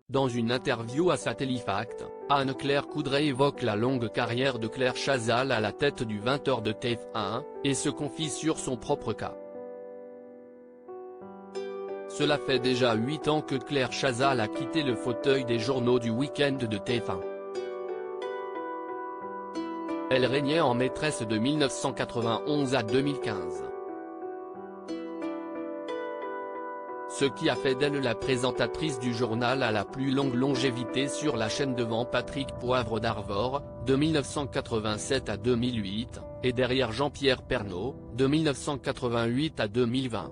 Dans une interview à Satellifact, Anne-Claire Coudray évoque la longue carrière de Claire Chazal à la tête du 20h de TF1, et se confie sur son propre cas. Cela fait déjà 8 ans que Claire Chazal a quitté le fauteuil des journaux du week-end de TF1. Elle régnait en maîtresse de 1991 à 2015. Ce qui a fait d'elle la présentatrice du journal à la plus longue longévité sur la chaîne devant Patrick Poivre d'Arvor, de 1987 à 2008, et derrière Jean-Pierre Pernaut, de 1988 à 2020.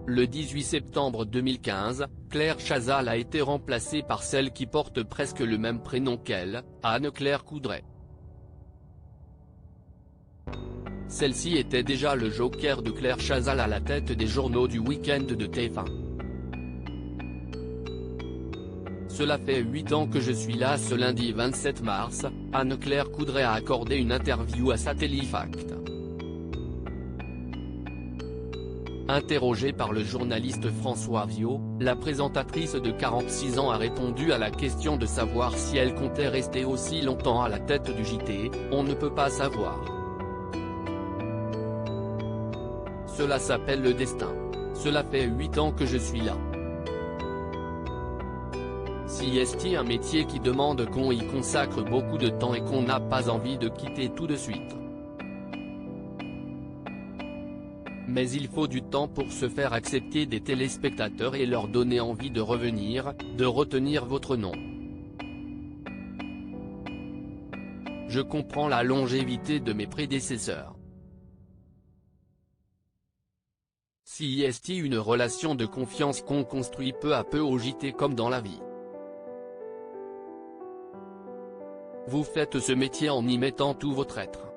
Le 18 septembre 2015, Claire Chazal a été remplacée par celle qui porte presque le même prénom qu'elle, Anne-Claire Coudray. Celle-ci était déjà le joker de Claire Chazal à la tête des journaux du week-end de TF1. Cela fait 8 ans que je suis là. Ce lundi 27 mars, Anne-Claire Coudray a accordé une interview à Satellifact. Interrogée par le journaliste François Viaud, la présentatrice de 46 ans a répondu à la question de savoir si elle comptait rester aussi longtemps à la tête du JT. On ne peut pas savoir. Cela s'appelle le destin. Cela fait 8 ans que je suis là. Si est un métier qui demande qu'on y consacre beaucoup de temps et qu'on n'a pas envie de quitter tout de suite. Mais il faut du temps pour se faire accepter des téléspectateurs et leur donner envie de revenir, de retenir votre nom. Je comprends la longévité de mes prédécesseurs. Si est une relation de confiance qu'on construit peu à peu au JT comme dans la vie. Vous faites ce métier en y mettant tout votre être.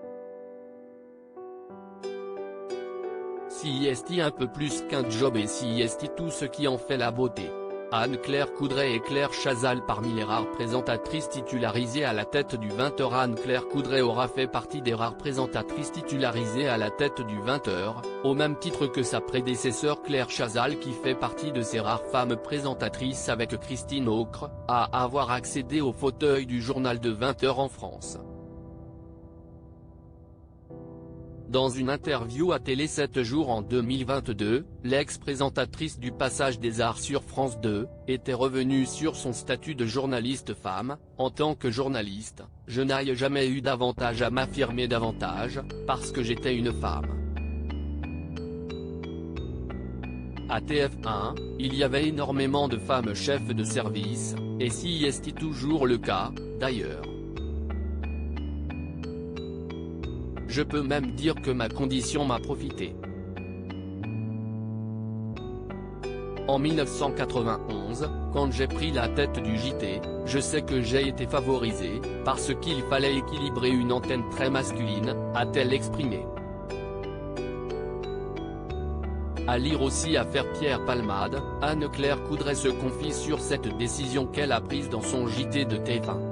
Si est un peu plus qu'un job et si est tout ce qui en fait la beauté. Anne-Claire Coudray et Claire Chazal. Parmi les rares présentatrices titularisées à la tête du 20h, Anne-Claire Coudray aura fait partie des rares présentatrices titularisées à la tête du 20h, au même titre que sa prédécesseur Claire Chazal, qui fait partie de ces rares femmes présentatrices avec Christine Aucre, à avoir accédé au fauteuil du journal de 20h en France. Dans une interview à Télé 7 jours en 2022, l'ex-présentatrice du Passage des Arts sur France 2, était revenue sur son statut de journaliste femme. En tant que journaliste, je n'ai jamais eu d'avantage à m'affirmer davantage, parce que j'étais une femme. À TF1, il y avait énormément de femmes chefs de service, et si est toujours le cas, d'ailleurs. Je peux même dire que ma condition m'a profité. En 1991, quand j'ai pris la tête du JT, je sais que j'ai été favorisée, parce qu'il fallait équilibrer une antenne très masculine, a-t-elle exprimé. À lire aussi Affaire Pierre Palmade, Anne-Claire Coudray se confie sur cette décision qu'elle a prise dans son JT de TF1.